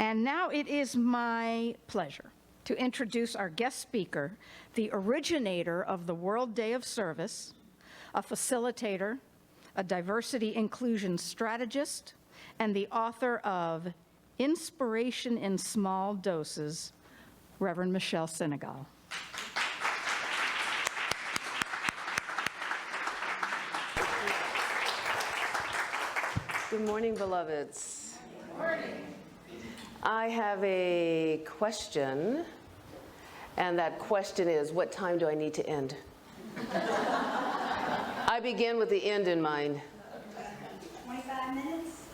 And now it is my pleasure to introduce our guest speaker, the originator of the World Day of Service, a facilitator, a diversity inclusion strategist, and the author of Inspiration in Small Doses, Reverend Michele Synegal. Good morning, beloveds. Good morning. I have a question, and that question is, what time do I need to end? I begin with the end in mind. 25 minutes.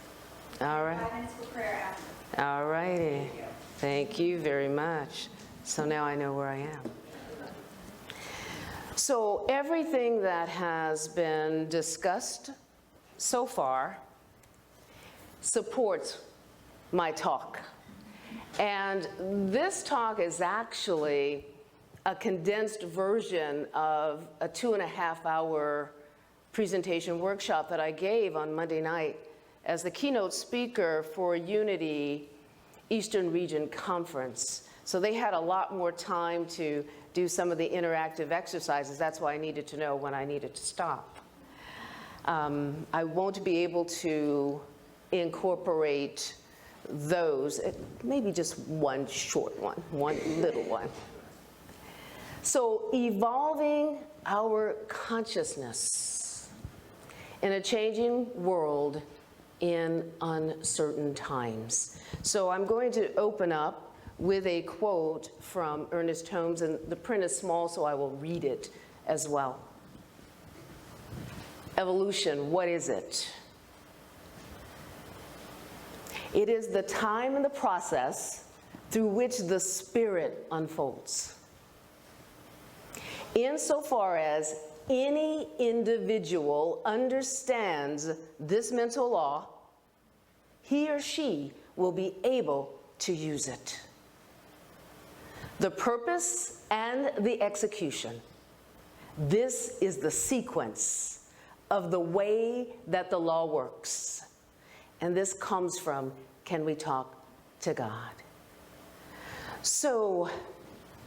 All right. 5 minutes for prayer after. All righty. Thank you very much. So now I know where I am. So everything that has been discussed so far supports my talk. And this talk is actually a condensed version of a 2.5-hour presentation workshop that I gave on Monday night as the keynote speaker for Unity Eastern Region Conference. So they had a lot more time to do some of the interactive exercises. That's why I needed to know when I needed to stop. I won't be able to incorporate those, maybe just one short one, one little one. So evolving our consciousness in a changing world in uncertain times. So I'm going to open up with a quote from Ernest Holmes, and the print is small, so I will read it as well. Evolution, what is it? It is the time and the process through which the spirit unfolds. Insofar as any individual understands this mental law, he or she will be able to use it. The purpose and the execution. This is the sequence of the way that the law works. And this comes from, can we talk to God? So,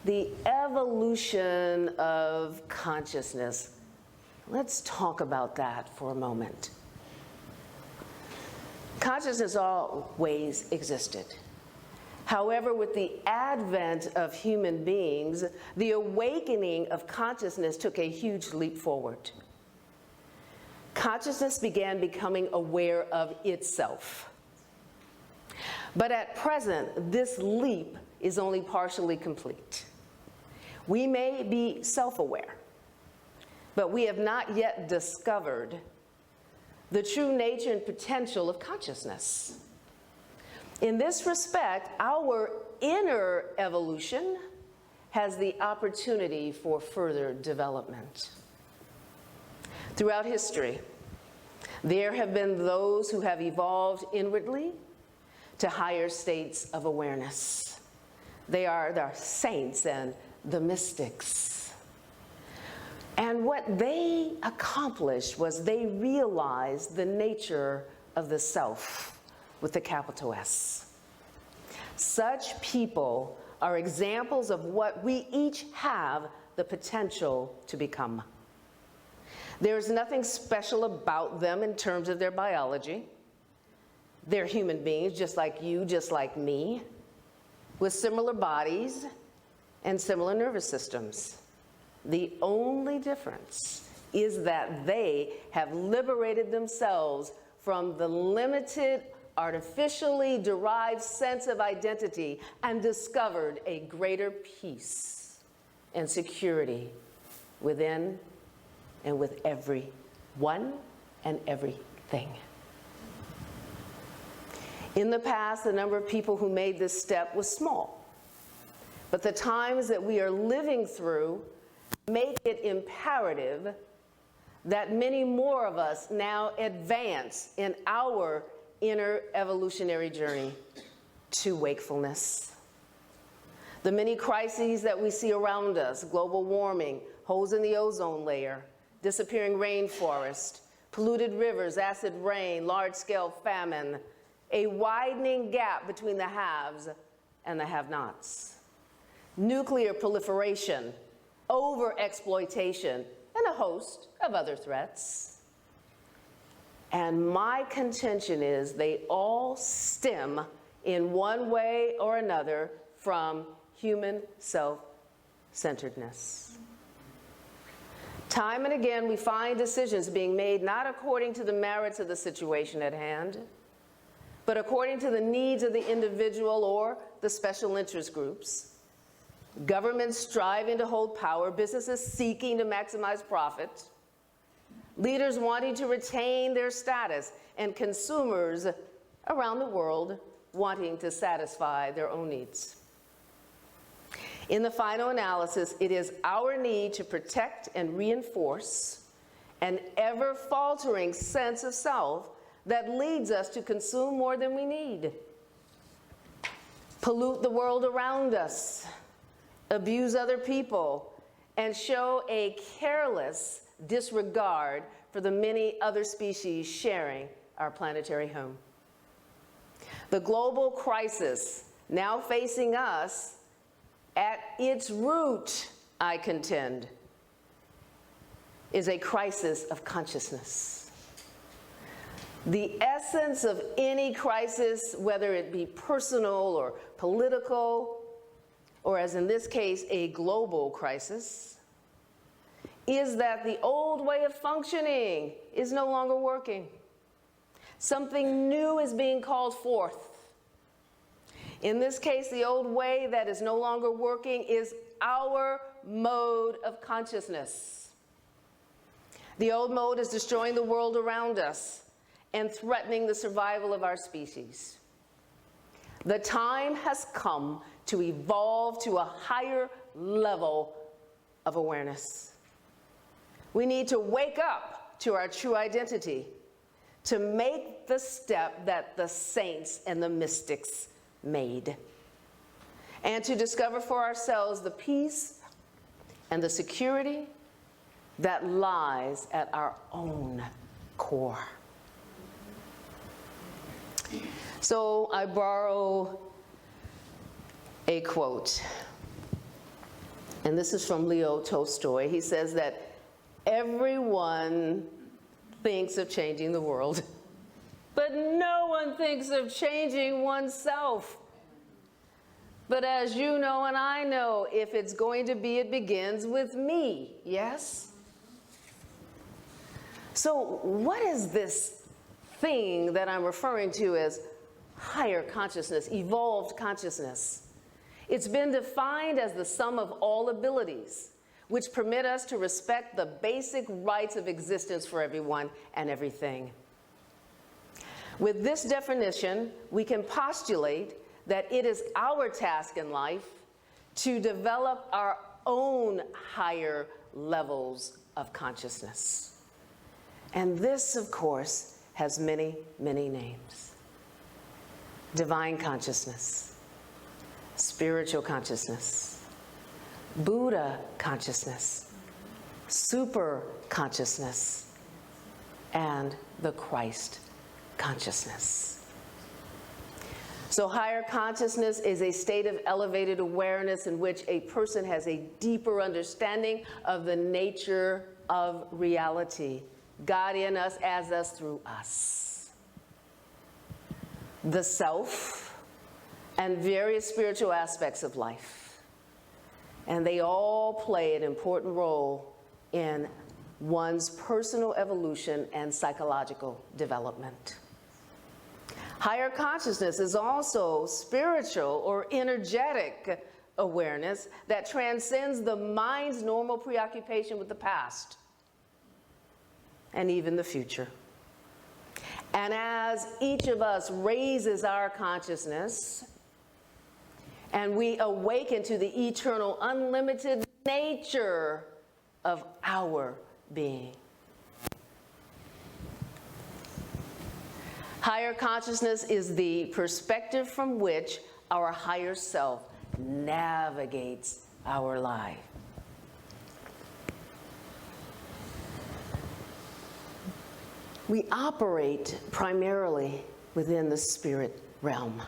the evolution of consciousness, let's talk about that for a moment. Consciousness always existed. However, with the advent of human beings, the awakening of consciousness took a huge leap forward. Consciousness began becoming aware of itself. But at present, this leap is only partially complete. We may be self-aware, but we have not yet discovered the true nature and potential of consciousness. In this respect, our inner evolution has the opportunity for further development. Throughout history, there have been those who have evolved inwardly to higher states of awareness. They are the saints and the mystics. And what they accomplished was they realized the nature of the self with the capital S. Such people are examples of what we each have the potential to become. There's nothing special about them in terms of their biology. They're human beings, just like you, just like me, with similar bodies and similar nervous systems. The only difference is that they have liberated themselves from the limited, artificially derived sense of identity and discovered a greater peace and security within and with everyone and everything. In the past, the number of people who made this step was small, but the times that we are living through make it imperative that many more of us now advance in our inner evolutionary journey to wakefulness. The many crises that we see around us, global warming, holes in the ozone layer, disappearing rainforest, polluted rivers, acid rain, large-scale famine, a widening gap between the haves and the have-nots, nuclear proliferation, overexploitation, and a host of other threats. And my contention is they all stem in one way or another from human self-centeredness. Time and again, we find decisions being made not according to the merits of the situation at hand, but according to the needs of the individual or the special interest groups. Governments striving to hold power, businesses seeking to maximize profit, leaders wanting to retain their status, and consumers around the world wanting to satisfy their own needs. In the final analysis, it is our need to protect and reinforce an ever-faltering sense of self that leads us to consume more than we need, pollute the world around us, abuse other people, and show a careless disregard for the many other species sharing our planetary home. The global crisis now facing us, at its root, I contend, is a crisis of consciousness. The essence of any crisis, whether it be personal or political, or as in this case, a global crisis, is that the old way of functioning is no longer working. Something new is being called forth. In this case, the old way that is no longer working is our mode of consciousness. The old mode is destroying the world around us and threatening the survival of our species. The time has come to evolve to a higher level of awareness. We need to wake up to our true identity, to make the step that the saints and the mystics made, and to discover for ourselves the peace and the security that lies at our own core. So I borrow a quote, and this is from Leo Tolstoy. He says that everyone thinks of changing the world, but no one thinks of changing oneself. But as you know and I know, if it's going to be, it begins with me, yes? So what is this thing that I'm referring to as higher consciousness, evolved consciousness? It's been defined as the sum of all abilities, which permit us to respect the basic rights of existence for everyone and everything. With this definition, we can postulate that it is our task in life to develop our own higher levels of consciousness. And this, of course, has many, many names. Divine consciousness, spiritual consciousness, Buddha consciousness, super consciousness, and the Christ consciousness. So higher consciousness is a state of elevated awareness in which a person has a deeper understanding of the nature of reality, God in us, as us, through us. The self and various spiritual aspects of life. And they all play an important role in one's personal evolution and psychological development. Higher consciousness is also spiritual or energetic awareness that transcends the mind's normal preoccupation with the past and even the future. And as each of us raises our consciousness and we awaken to the eternal, unlimited nature of our being, higher consciousness is the perspective from which our higher self navigates our life. We operate primarily within the spirit realm.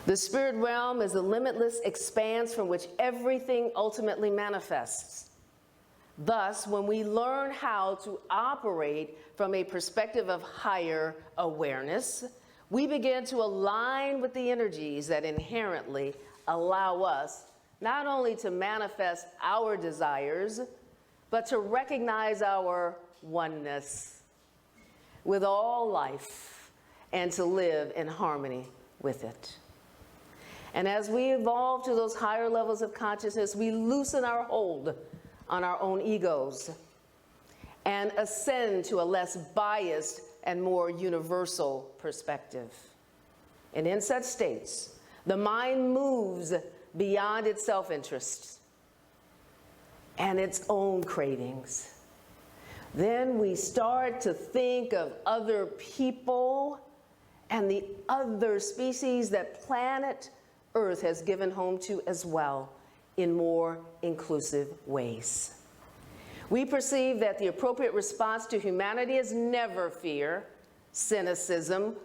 The spirit realm is the limitless expanse from which everything ultimately manifests. Thus, when we learn how to operate from a perspective of higher awareness, we begin to align with the energies that inherently allow us not only to manifest our desires, but to recognize our oneness with all life and to live in harmony with it. And as we evolve to those higher levels of consciousness, we loosen our hold on our own egos and ascend to a less biased and more universal perspective. And in such states, the mind moves beyond its self-interest and its own cravings. Then we start to think of other people and the other species that planet Earth has given home to as well in more inclusive ways. We perceive that the appropriate response to humanity is never fear, cynicism,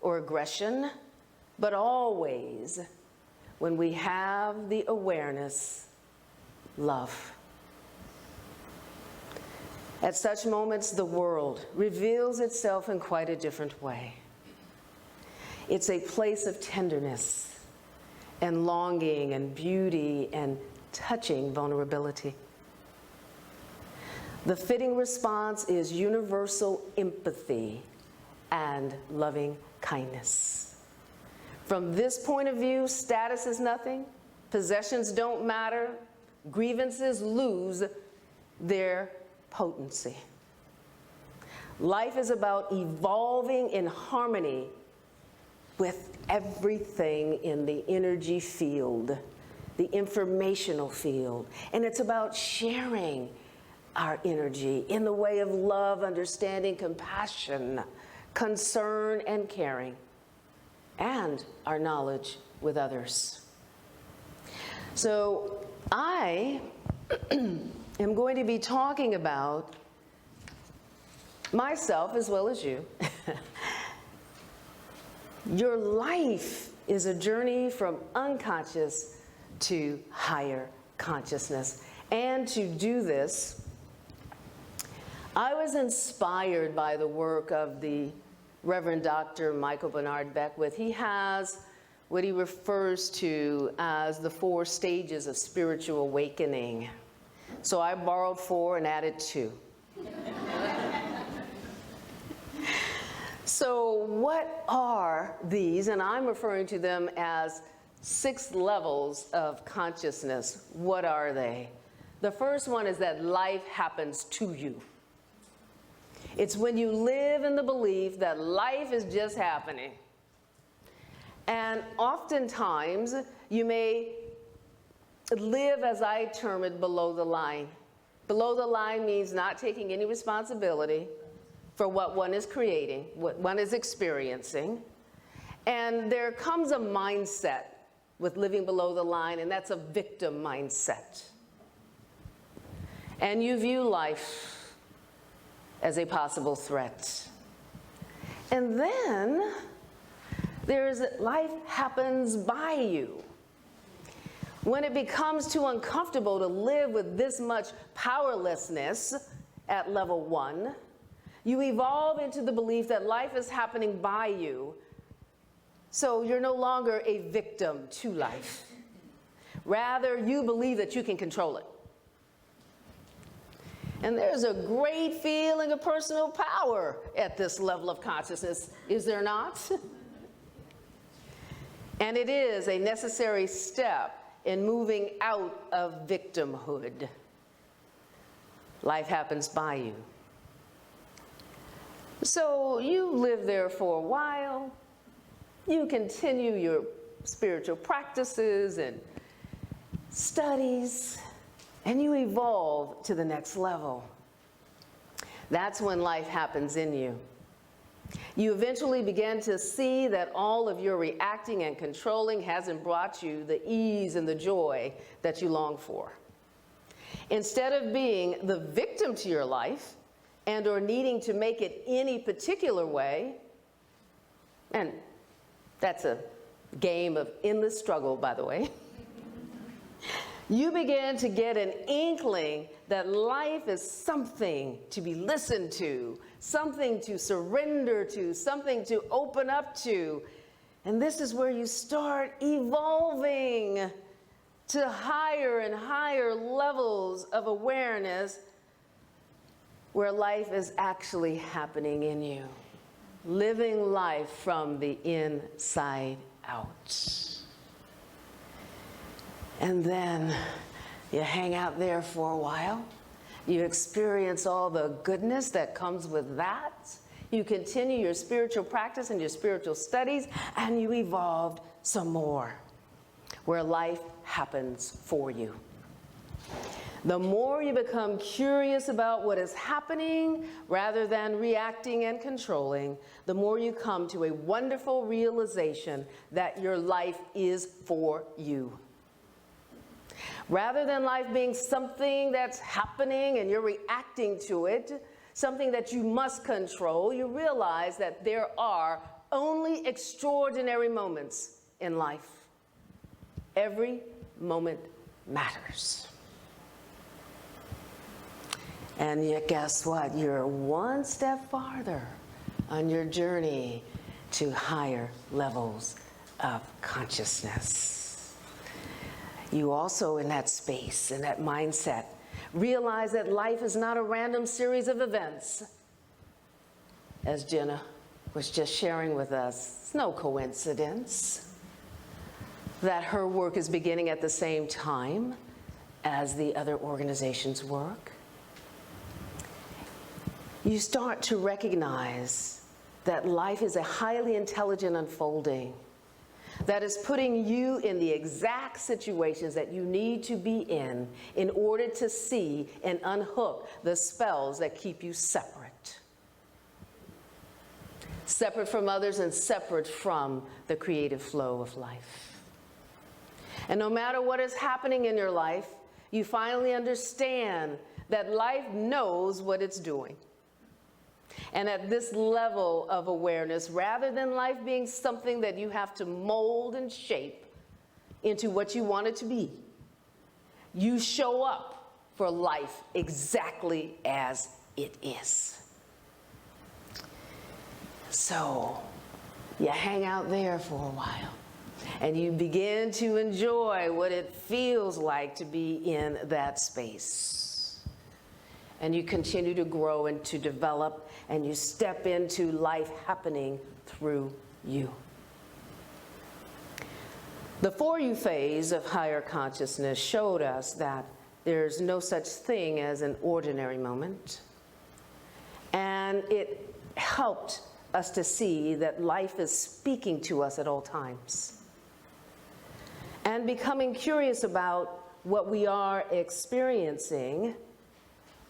or aggression, but always, when we have the awareness, love. At such moments, the world reveals itself in quite a different way. It's a place of tenderness and longing and beauty and touching vulnerability. The fitting response is universal empathy and loving kindness. From this point of view, status is nothing, possessions don't matter, grievances lose their potency. Life is about evolving in harmony with everything in the energy field, the informational field, and it's about sharing our energy in the way of love, understanding, compassion, concern, and caring, and our knowledge with others. So I am going to be talking about myself as well as you. Your life is a journey from unconscious to higher consciousness. And to do this, I was inspired by the work of the Reverend Dr. Michael Bernard Beckwith. He has what he refers to as the 4 stages of spiritual awakening. So I borrowed 4 and added 2. So what are these? And I'm referring to them as 6 levels of consciousness. What are they? The first one is that life happens to you. It's when you live in the belief that life is just happening. And oftentimes, you may live, as I term it, below the line. Below the line means not taking any responsibility for what one is creating, what one is experiencing. And there comes a mindset with living below the line, and that's a victim mindset. And you view life as a possible threat. And then there's life happens by you. When it becomes too uncomfortable to live with this much powerlessness at level 1, you evolve into the belief that life is happening by you, so you're no longer a victim to life. Rather, you believe that you can control it. And there's a great feeling of personal power at this level of consciousness, is there not? And it is a necessary step in moving out of victimhood. Life happens by you. So you live there for a while, you continue your spiritual practices and studies, and you evolve to the next level. That's when life happens in you. You eventually begin to see that all of your reacting and controlling hasn't brought you the ease and the joy that you long for. Instead of being the victim to your life and or needing to make it any particular way, and that's a game of endless struggle, by the way, you begin to get an inkling that life is something to be listened to, something to surrender to, something to open up to. And this is where you start evolving to higher and higher levels of awareness where life is actually happening in you, living life from the inside out. And then you hang out there for a while. You experience all the goodness that comes with that. You continue your spiritual practice and your spiritual studies, and you evolve some more, where life happens for you. The more you become curious about what is happening rather than reacting and controlling, the more you come to a wonderful realization that your life is for you. Rather than life being something that's happening and you're reacting to it, something that you must control, you realize that there are only extraordinary moments in life. Every moment matters. And yet, guess what? You're one step farther on your journey to higher levels of consciousness. You also, in that space, in that mindset, realize that life is not a random series of events. As Jenna was just sharing with us, it's no coincidence that her work is beginning at the same time as the other organization's work. You start to recognize that life is a highly intelligent unfolding that is putting you in the exact situations that you need to be in order to see and unhook the spells that keep you separate. Separate from others and separate from the creative flow of life. And no matter what is happening in your life, you finally understand that life knows what it's doing. And at this level of awareness, rather than life being something that you have to mold and shape into what you want it to be, you show up for life exactly as it is. So you hang out there for a while, and you begin to enjoy what it feels like to be in that space. And you continue to grow and to develop, and you step into life happening through you. The For You phase of higher consciousness showed us that there's no such thing as an ordinary moment. And it helped us to see that life is speaking to us at all times. And becoming curious about what we are experiencing,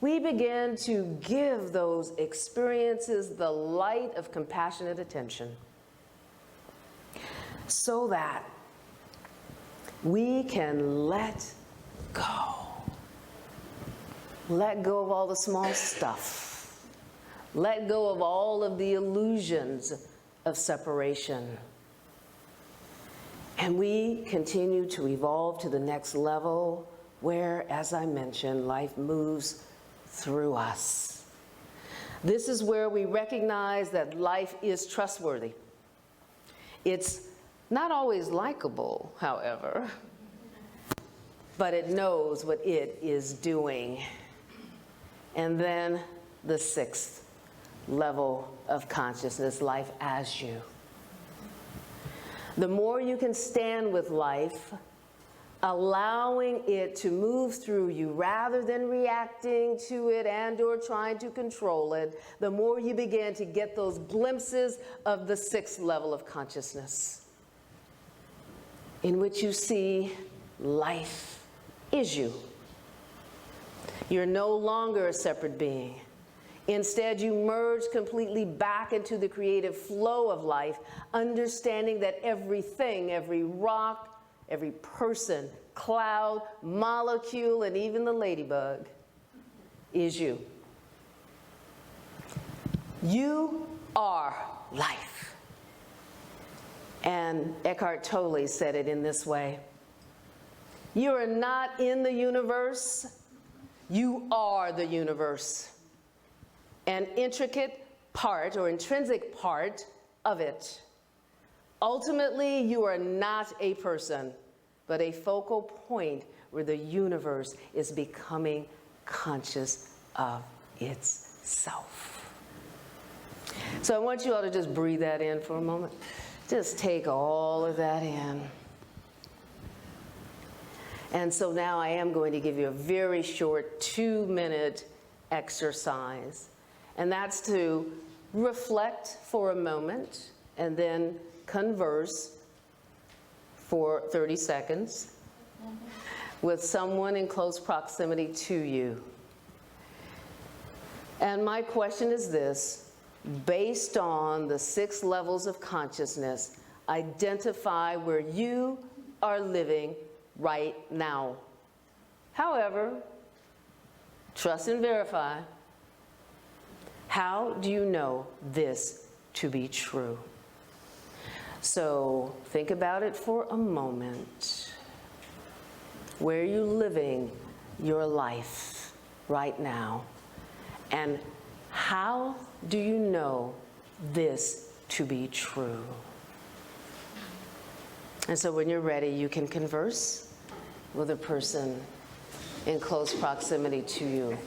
we begin to give those experiences the light of compassionate attention so that we can let go. Let go of all the small stuff. Let go of all of the illusions of separation. And we continue to evolve to the next level where, as I mentioned, life moves through us. This is where we recognize that life is trustworthy. It's not always likable, however, but it knows what it is doing. And then the sixth level of consciousness, life as you. The more you can stand with life, allowing it to move through you rather than reacting to it and or trying to control it, the more you begin to get those glimpses of the sixth level of consciousness, in which you see life is you. You're no longer a separate being. Instead, you merge completely back into the creative flow of life, understanding that everything, every rock, every person, cloud, molecule, and even the ladybug is you. You are life. And Eckhart Tolle said it in this way: you are not in the universe, you are the universe, an intricate part or intrinsic part of it. Ultimately, you are not a person, but a focal point where the universe is becoming conscious of itself. So I want you all to just breathe that in for a moment. Just take all of that in. And so now I am going to give you a very short 2-minute exercise. And that's to reflect for a moment and then converse for 30 seconds with someone in close proximity to you. And my question is this: based on the 6 levels of consciousness, identify where you are living right now. However, trust and verify. How do you know this to be true? So think about it for a moment. Where are you living your life right now? And how do you know this to be true? And so when you're ready, you can converse with a person in close proximity to you.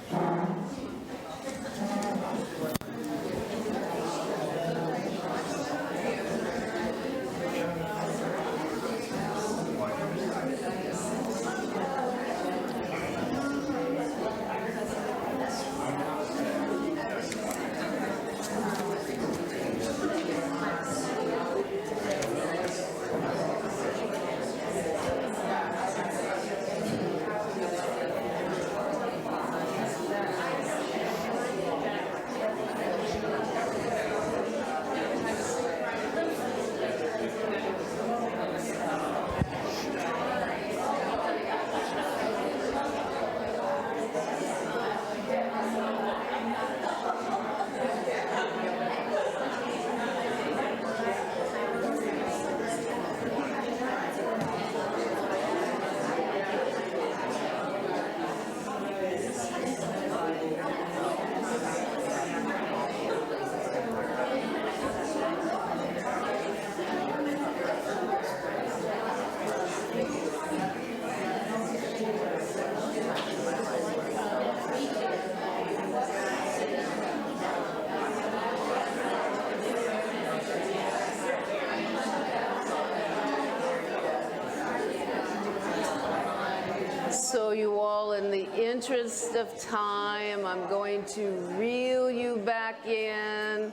So you all, in the interest of time, I'm going to reel you back in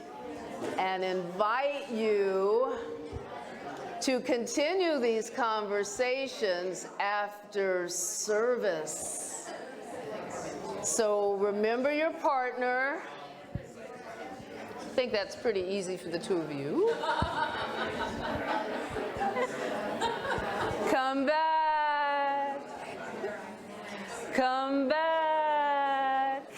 and invite you to continue these conversations after service. So remember your partner. I think that's pretty easy for the two of you. Come back. Come back.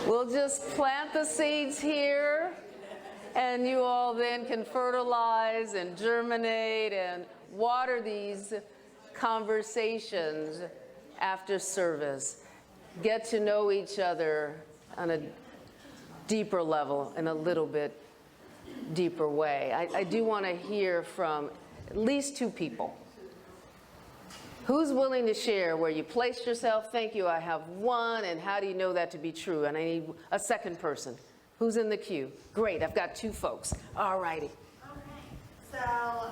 We'll just plant the seeds here, and you all then can fertilize and germinate and water these conversations after service. Get to know each other on a deeper level, in a little bit deeper way. I do want to hear from at least 2 people. Who's willing to share where you placed yourself? Thank you, I have 1, and how do you know that to be true? And I need a second person. Who's in the queue? Great, I've got 2 folks. All righty. Okay, so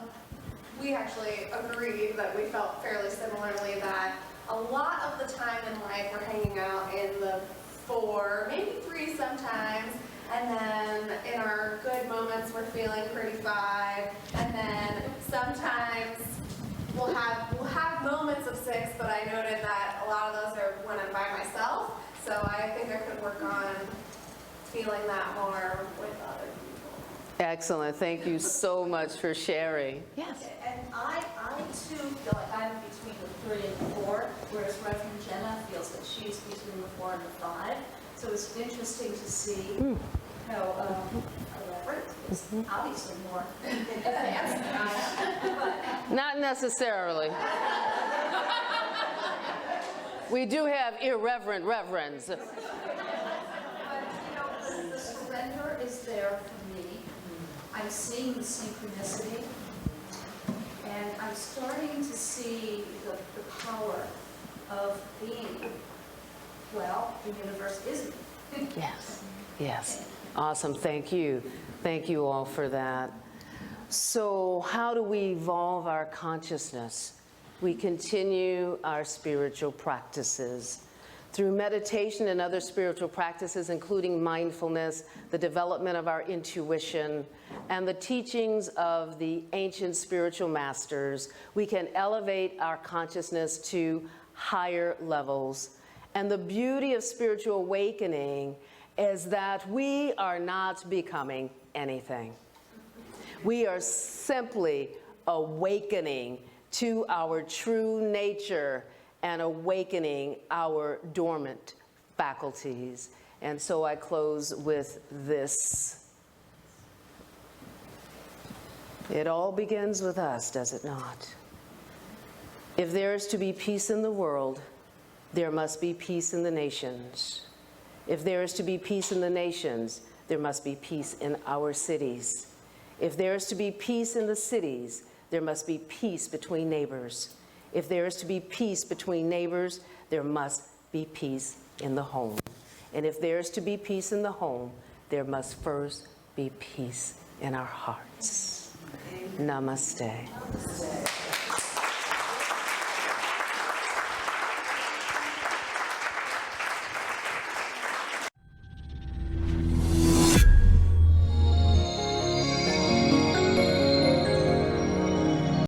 we actually agreed that we felt fairly similarly that a lot of the time in life we're hanging out in the 4, maybe 3 sometimes, and then in our good moments we're feeling pretty 5, and then sometimes we'll have moments of 6, but I noted that a lot of those are when I'm by myself, so I think I could work on feeling that more with other people. Excellent, thank you so much for sharing. Yes. Okay, and I too feel like I'm between the 3 and the 4, whereas Reverend Jenna feels that she's between the 4 and the 5. So it's interesting to see No, a reverend is obviously more advanced than I am. Not necessarily. We do have irreverent reverends. But, the surrender is there for me. I'm seeing the synchronicity, and I'm starting to see the power of being, well, the universe isn't. Yes, yes. Awesome, thank you. Thank you all for that. So how do we evolve our consciousness? We continue our spiritual practices. Through meditation and other spiritual practices, including mindfulness, the development of our intuition, and the teachings of the ancient spiritual masters, we can elevate our consciousness to higher levels. And the beauty of spiritual awakening is that we are not becoming anything. We are simply awakening to our true nature and awakening our dormant faculties. And so I close with this. It all begins with us, does it not? If there is to be peace in the world, there must be peace in the nations. If there is to be peace in the nations, there must be peace in our cities. If there is to be peace in the cities, there must be peace between neighbors. If there is to be peace between neighbors, there must be peace in the home. And if there is to be peace in the home, there must first be peace in our hearts. Namaste.